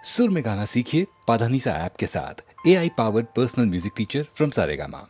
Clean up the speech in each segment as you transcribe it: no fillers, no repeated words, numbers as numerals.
सुर में गाना सीखिए पाधानीसा ऐप के साथ। AI powered personal music teacher from Saregama.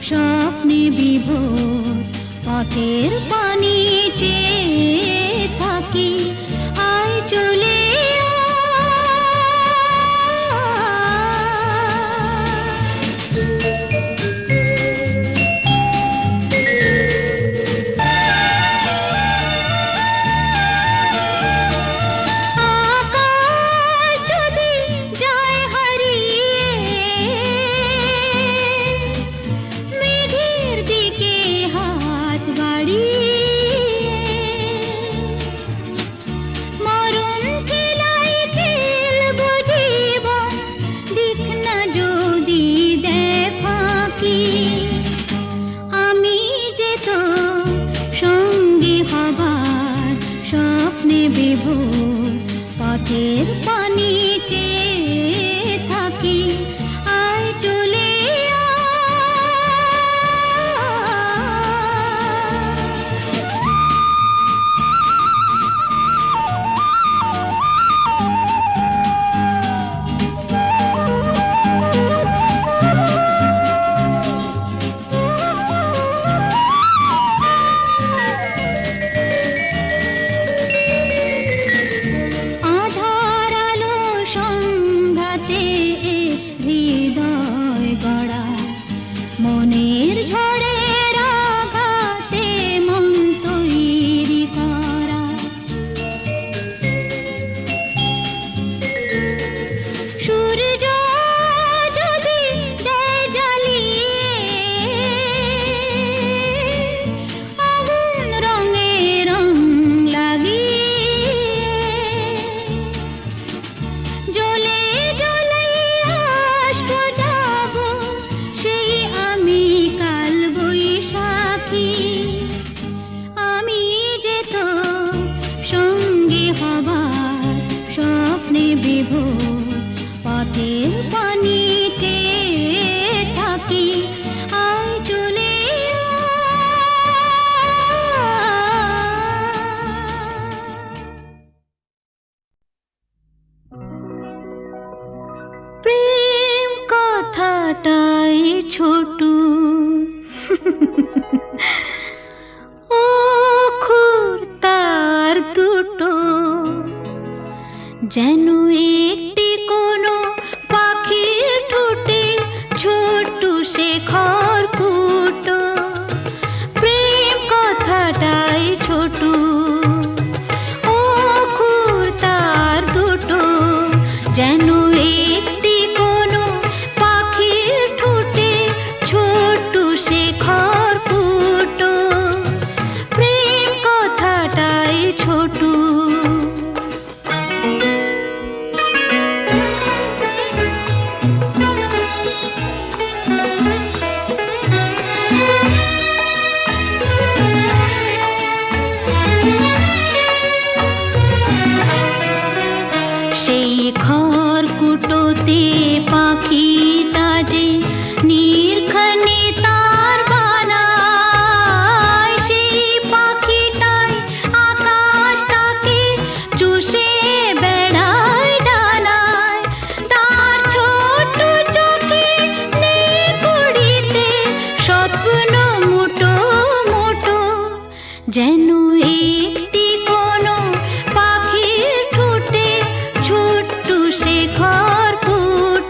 স্বপ্নে বিভোর পথের পানি চেয়ে থাকি, আয় চলে পথের পানি চেয়ে থাকি, আয় চলে মনের ঝড়ের আঘাতে মন তৈরি করা, সূর্য যদি দেয় জ্বালিয়ে আগুন রঙে রং লাগিয়ে, জ্বলে জ্বলে আসবো যাবো সেই আমি কাল বৈশাখী, আমি যে তো সঙ্গী হবার স্বপ্নে বিভোর পথের পানি চেয়ে থাকি, আয় চলে প্রেম কথাটাই ছোট অক্ষর তার দুটো, যেন একটি কোনো পাখির ঠোঁটে ছোট সে খড়কুটো। প্রেম কথাটাই ছোট অক্ষর তার দুটো, যেন একটি কোনো পাখির ঠোঁটে ছোট সে খড়কুটো। প্রেম কথাটাই ছোট। সেই খড়কুটোতে পাখিটা যে নির্ঘনে তার বানায়, সেই পাখিটাই আকাশটাকে চুষে বেড়ায় ডানায়। তার ছোট চোখে নেই কুড়িতে স্বপ্ন মুটো মুটো, যেন একটি কোনো পাখির ঠোঁটে ছোট্ট সে খড়কুটো।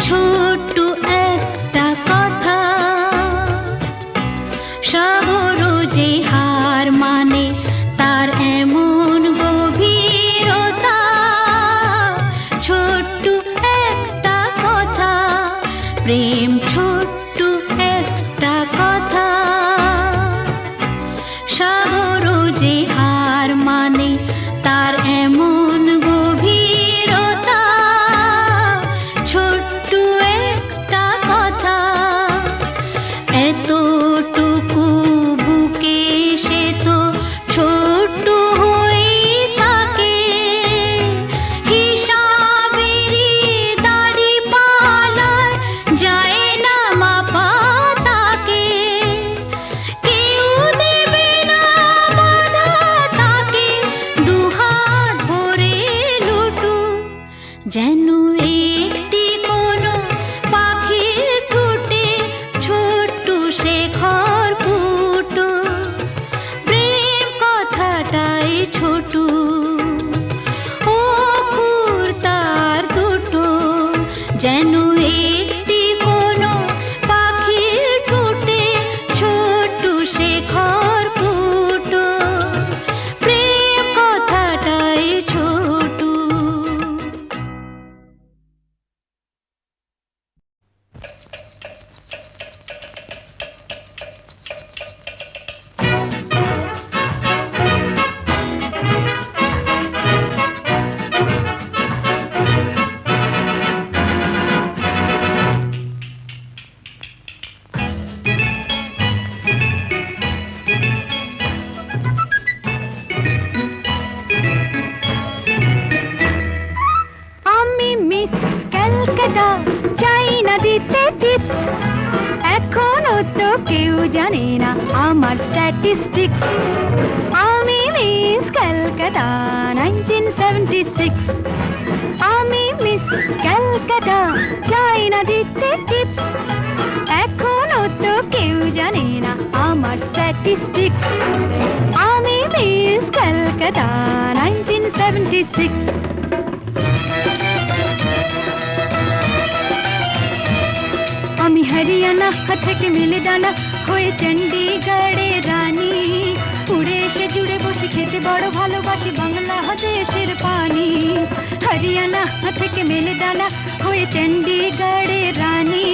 ছোট্ট একটা কথা, সাগর যে হার মানে তার এমন গভীরতা। ছোট্ট একটা কথা, প্রেম ছোট্ট একটা কথা, সাগর যে হার মানে তার এমন গভীরতা। ছোট্ট একটা কথা, এতটুকু বুকে সে তো ছোট্ট হয়ে থাকে। হিসাবেরই দাড়ি পালায় যায় না মাপা তাকে। কেউ দেবে না বাধা তাকে, দুহাত ভরে লুটু। যেন একটি কোনো পাখির ঠোঁটে ছোট্ট শেখর ফুটো। প্রেম কথাটাই ছোট, অক্ষর তার দুটো। যেন একটি কোনো পাখির ঠোঁটে ছোট্ট শেখর ফুটো। প্রেম কথাটাই ছোট। আমি মিস ক্যালকাটা, চাই না দিতে টিপস। এখনো তো কেউ জানে না আমার স্ট্যাটিস্টিক্স। আমি মিস ক্যালকাটা 1976। আমি মিস ক্যালকাটা, চাই না দিতে টিপস। এখনো তো কেউ জানে না আমার স্ট্যাটিস্টিক্স। আমি মিস ক্যালকাটা 1976। আমি হরিয়ানা থেকে মিলে ডানা হয়ে চণ্ডীগড়ের রানী। উড়ে এসে জুড়ে বসে খেতে বড় ভালোবাসি বাংলাদেশের পানি। হরিয়ানা থেকে মেলে ডানা হয়ে চণ্ডীগড়ের রানী।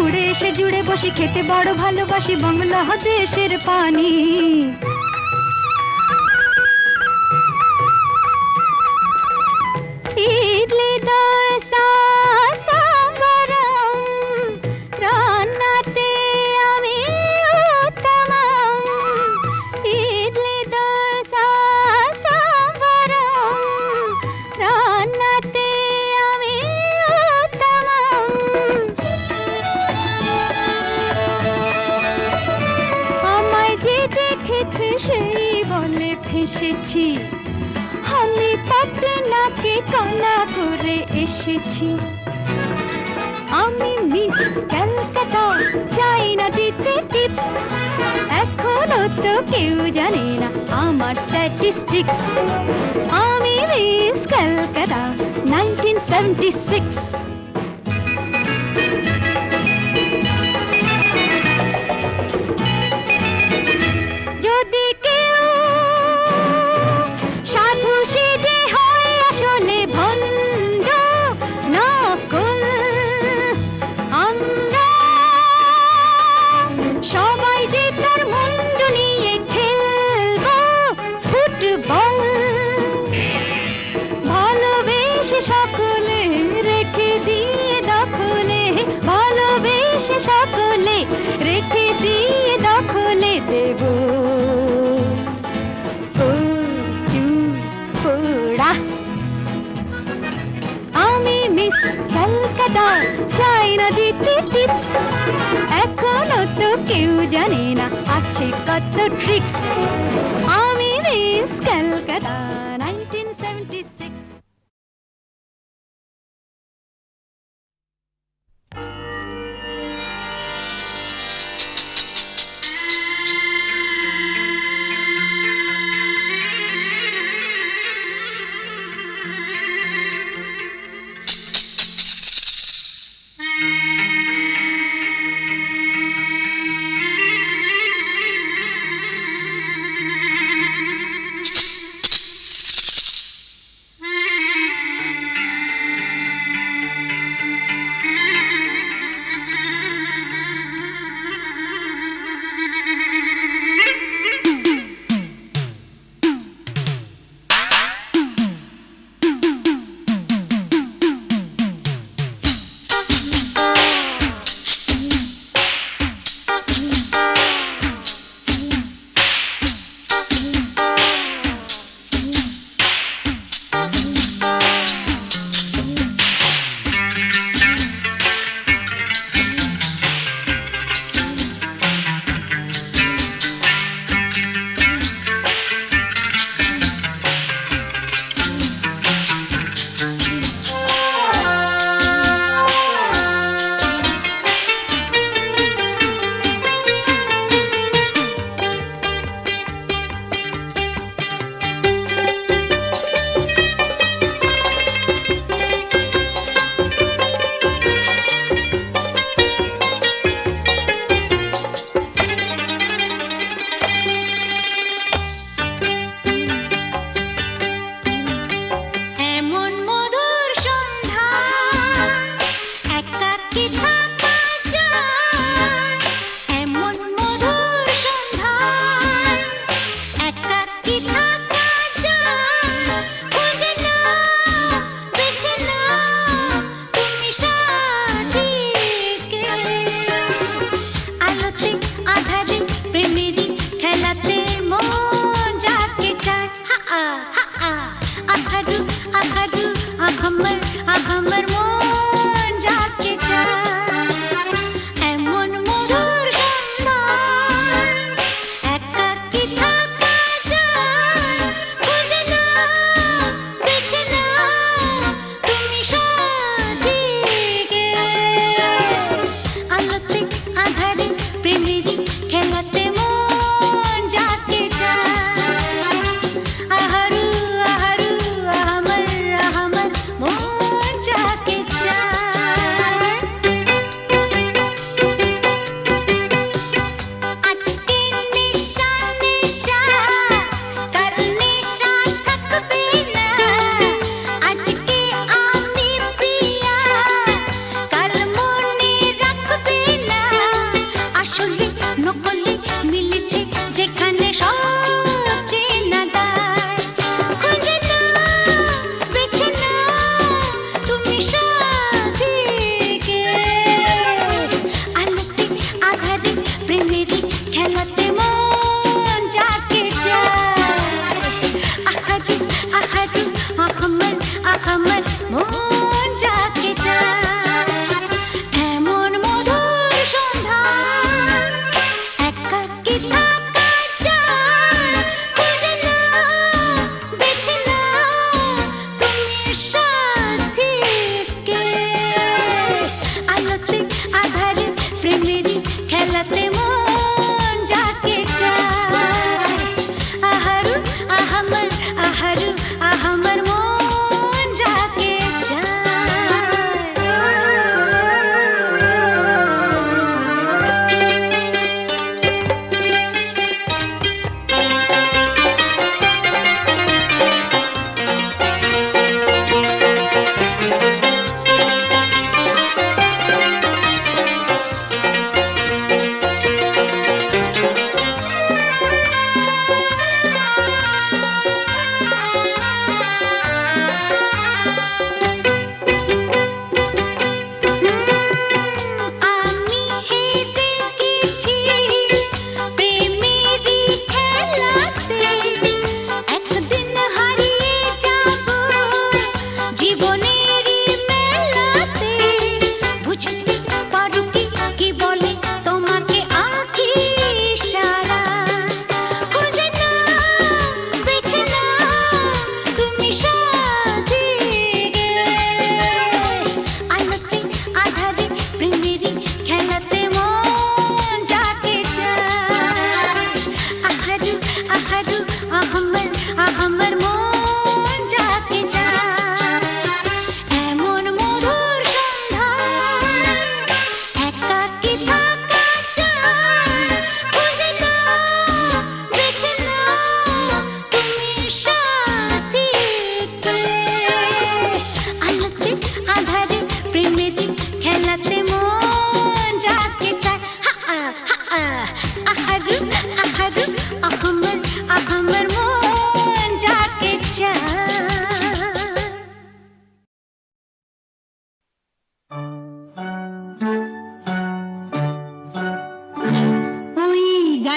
উড়ে এসে জুড়ে বসে খেতে বড় ভালোবাসি বাংলাদেশের পানি। ইডলি দোসা সাম্বারম, রান্নাতে আমি উত্তমম। ইডলি দোসা সাম্বারম, রান্নাতে আমি উত্তমম। আমায় যে দেখেছে সেই বলে ফেসেছি, আমি পাটনাকে কানা করে এসেছি। আমি মিস ক্যালকাটা, চাই না দিতে টিপস। এখনো তো কেউ জানে না আমার স্ট্যাটিস্টিক্স। আমি মিস ক্যালকাটা 1976। যদি কেউ সাধু সেজে হয় আসলে ভণ্ড নকল, আমরা সবাই যে তার মুন্ডু নিয়ে খেলবো ফুটবল। ভালোবেসে সকলে রেখে দিয়ে দখলে, ভালোবেসে সকলে রেখে দিয়ে দখলে দেব পোড়া। আমি মিস ক্যালকাটা, চাই না দিতে টিপস। এখনো তো কেউ জানে না আছে কত ট্রিক্স। আমি মিস ক্যালকাটা 1976।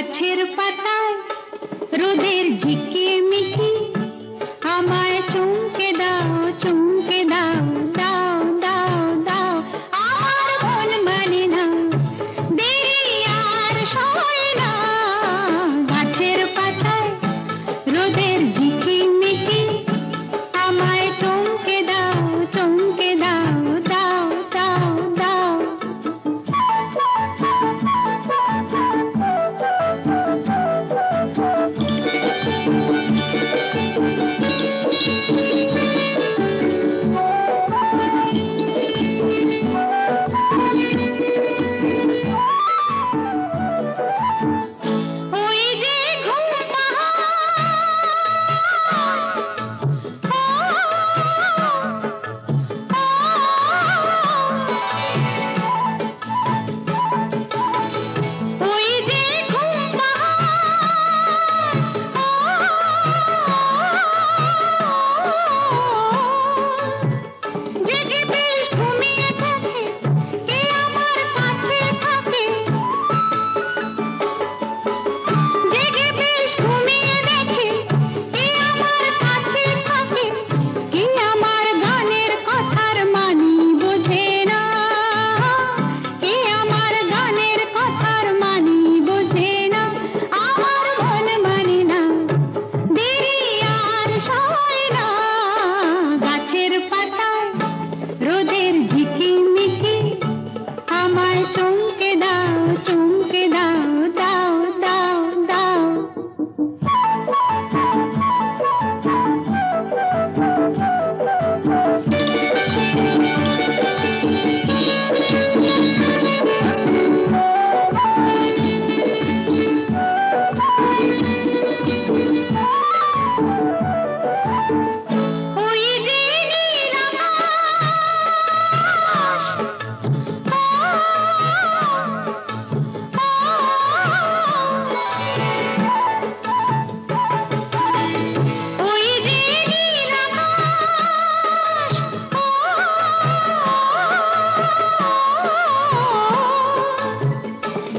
গাছের পাতায় রোদের ঝিকিমিকি আমায় চমকে দাও চমকে দাও দাও দাও দাও আমার মন মানে না দেরি আর সয় না গাছের পাতায় রোদের ঝিকিমিকি আমায় চমকে দাও চমকে দাও দাও দাও দাও ওই যে ঘুম ওই যে ঘুম জেগে বেশ ঘুমিয়ে থাকে কে আমার কাছে থাকে জেগে বেশ ঘুমিয়ে দেখে কে আমার কাছে থাকে কে আমার গানের কথার মানি বোঝে না কে আমার গানের কথার মানি বোঝে না আমার মন মানে না দেরি আর সয় না গাছের পাতায় রোদের ঝিকিমিকি আমায় চমকে দাও চমকে দাও দাও দাও দাও ওই যে নীল আকাশ ওই যে নীল আকাশ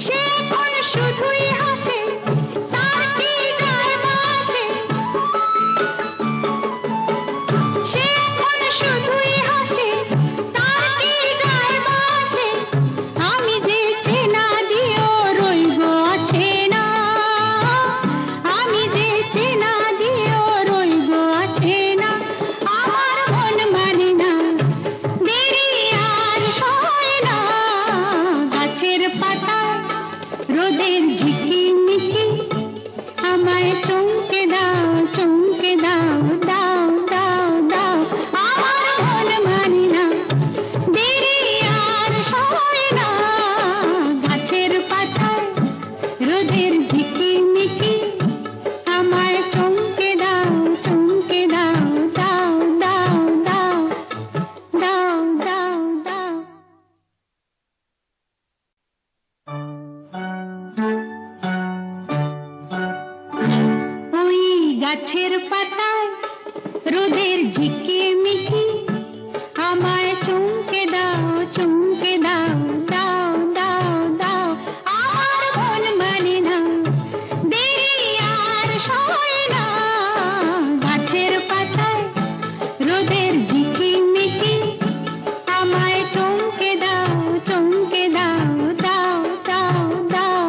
সে এখন শুধুই হাসে তার কি যায় আসে সে এখন শুধুই হাসে তার কি যায় আসে আমি যে চেনা দিয়েও রইব আছে না আমি যে চেনা দিয়েও রইব আছে না আমার মন মানে না দেরি আর সয় না গাছের পাতায় রোদের ঝিকিমিকি আমায় চমকে দাও চমকে দাও দাও দাও দাও আমার মন মানে না দেরি আর সয় না গাছের পাতায় রোদের ঝিকিমিকি আমায় চমকে দাও চমকে দাও দাও দাও দাও দাও দাও দাও ওই গাছের পাতায় রোদের ঝিকিমিকি আমায় চমকে দাও চমকে দাও দাও দাও দাও আমার মন মানে না দেরি আর সয় না গাছের পাতায় রোদের ঝিকিমিকি আমায় চমকে দাও চমকে দাও দাও দাও দাও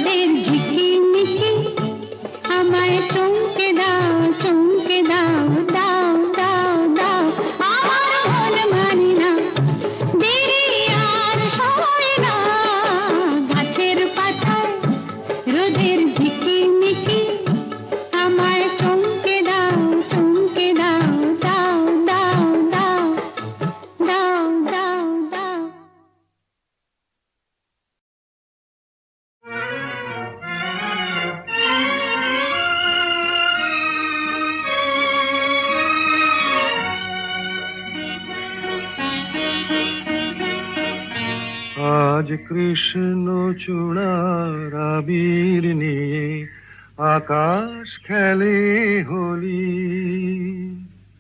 রোদের ঝিকিমিকি আমায় চমকে দাও চমকে দাও দাও দাও দাও আমার মন মানি না দেরি আর সয় না গাছের পাতায় রোদের ঝিকিমিকি আমায় চমকে দাও চমকে দাও দাও দাও দাও দাও দাও দাও আজ কৃষ্ণ চূড়ার আবির নিয়ে আকাশ খেলে হোলি।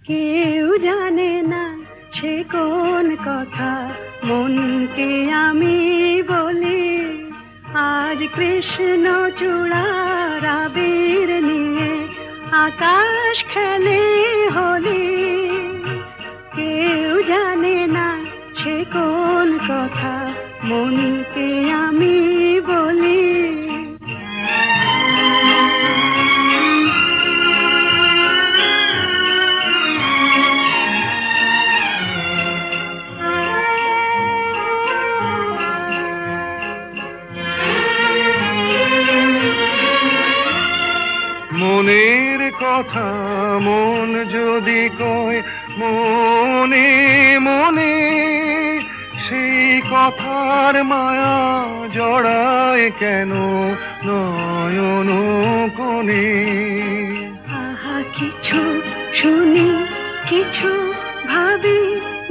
কেউ জানে না সে কোন কথা মনকে আমি বলি আজ কৃষ্ণ চূড়ার আবির নিয়ে আকাশ খেলে হোলি কেউ জানে না সে কোন কথা মনকে আমি বলি মনের কথা মন যদি কয় মনে মনে সেই কথার মায়া জড়ায় কেন নয়ন কোণে। আহা কিছু শুনি কিছু ভাবি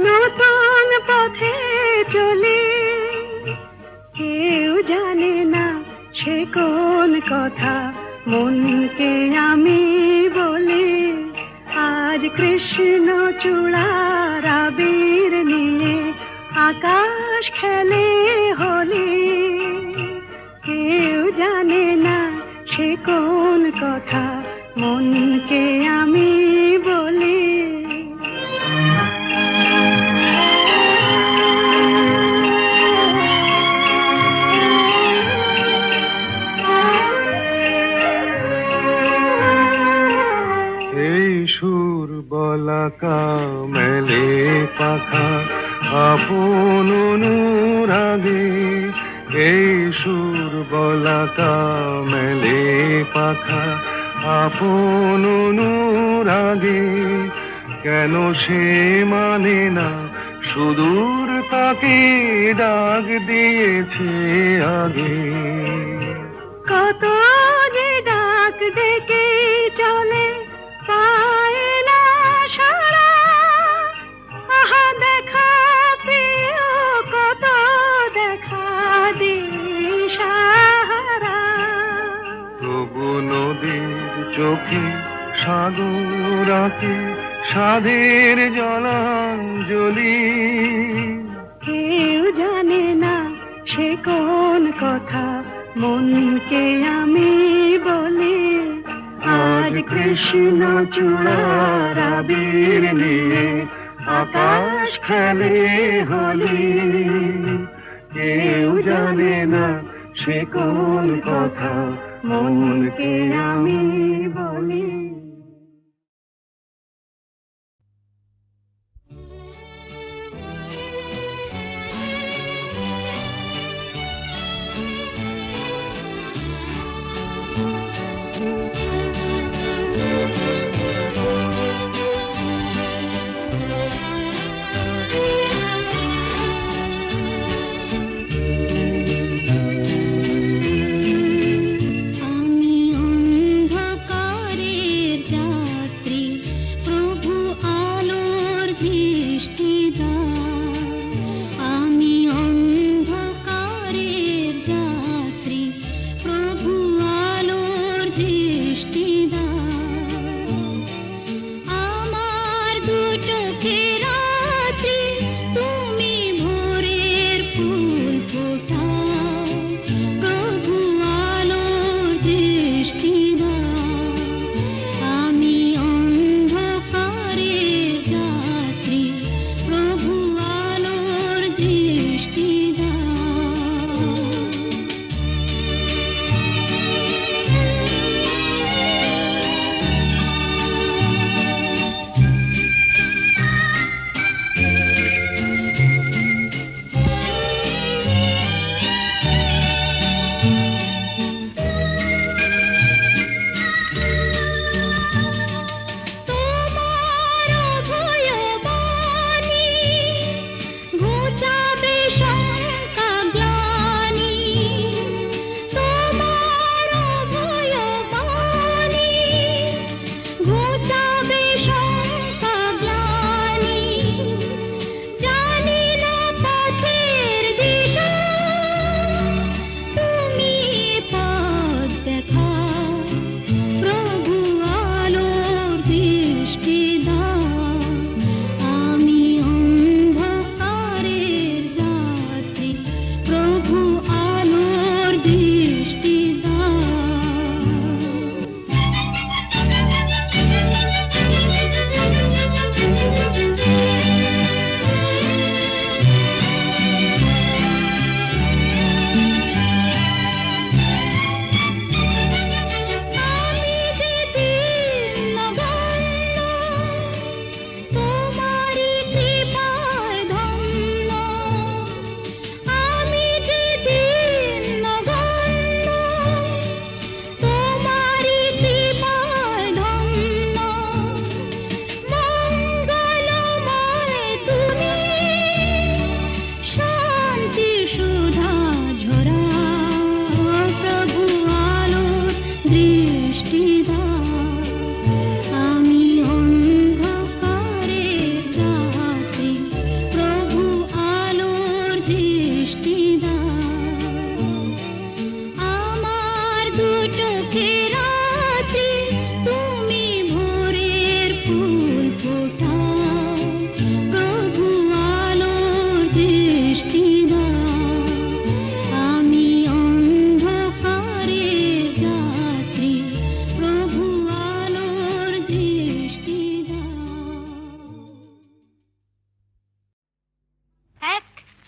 নতুন পথে চলি কেউ জানে না সে কোন কথা মনকে আমি বলি আজ কৃষ্ণ চূড়ার আবির নিয়ে আকাশ খেলে হোলি কেউ জানে না সে কোন কথা মনকে আমি বলি এই সুর বলাকা মেলে পাখা আপন অনুরাগে এই সুর বলাকা মেলে পাখা আপন অনুরাগে কেন সে মানে না সুদূর তাকে ডাক দিয়েছে আগে। কত যে ডাক ডেকে চলে পায় না সারা আহা দেখা প্রিয় কত দেখা দিশাহারা তবু নদীর চোখে সাগর আঁকে সাধের জলাঞ্জলি কেউ জানে না সে কোন কথা মনকে আমি বলি আজ কৃষ্ণ চূড়ার আবির নিয়ে আকাশ খেলে হোলি কেউ জানে না সে কোন কথা মনকে আমি বলি আমি অন্ধকারে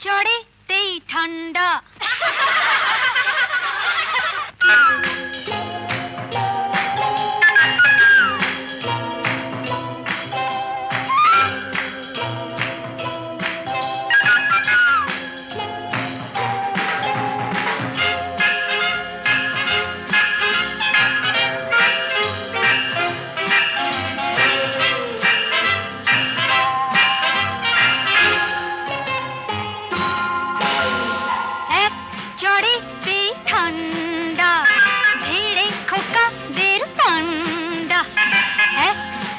চড়েতেই ঠান্ডা। এক চড়েতেই ঠান্ডা, ভিড়ে খোকাদের পান্ডা। এক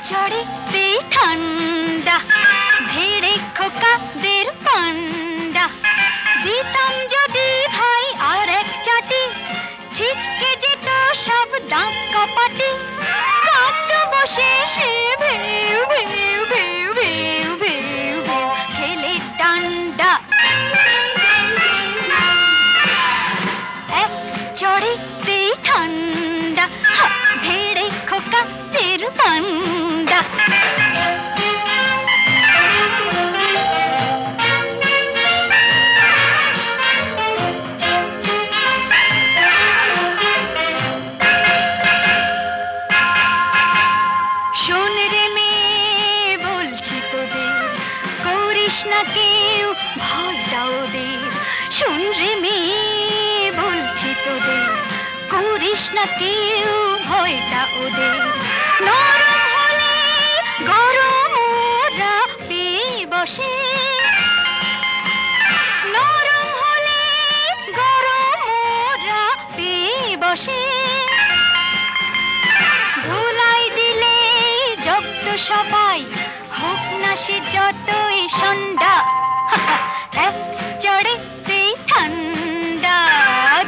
চড়েতেই ঠান্ডা, ভিড়ে খোকাদের পান্ডা। দিতাম যদি ভাই আর এক চাটি, ছিটকে যেত সব দাঁত কপাটি। কাটতো বসে সে ভেউ ভেউ ভেউ ভেউ ভেউ ভেউ খেলে ডান্ডা। এক চড়েতেই ঠান্ডা, ভেড়ে খোকাদের পান্ডা। শোন রে মেয়ে বলছি তোদের, করিস না কেউ ভয়টা ওদের। শোন রে মেয়ে বলছি তোদের, করিস না কেউ ভয়টা ওদের। নরম হলে গরম ওরা পেয়ে বসে, নরম হলে গরম ওরা পেয়ে বসে। ধুলাই দিলে জব্দ সবাই, হোক না সে যতই সন্ডা। এক চড়েতেই ঠান্ডা,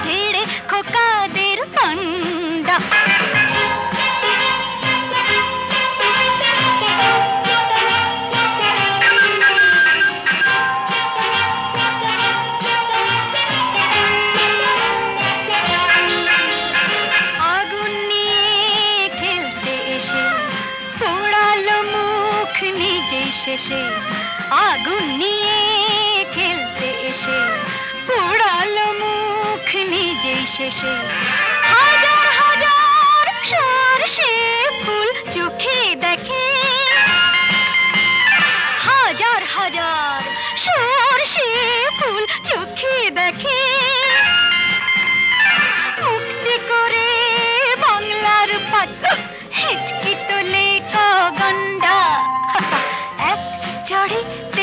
ভিড়ে খোকাদের পান্ডা। আগুন নিয়ে খেলতে এসে পোড়ালো মুখ নিজেই শেষে। আগুন নিয়ে খেলতে এসে পোড়ালো মুখ নিজেই শেষে। হাজার হাজার সরষে ফুল চোখে দেখে, হাজার হাজার সরষে ফুল চোখে দেখে। মুক্তি করে বাংলার পাত হিচকি তোলে গন্ডা। এক চড়েতে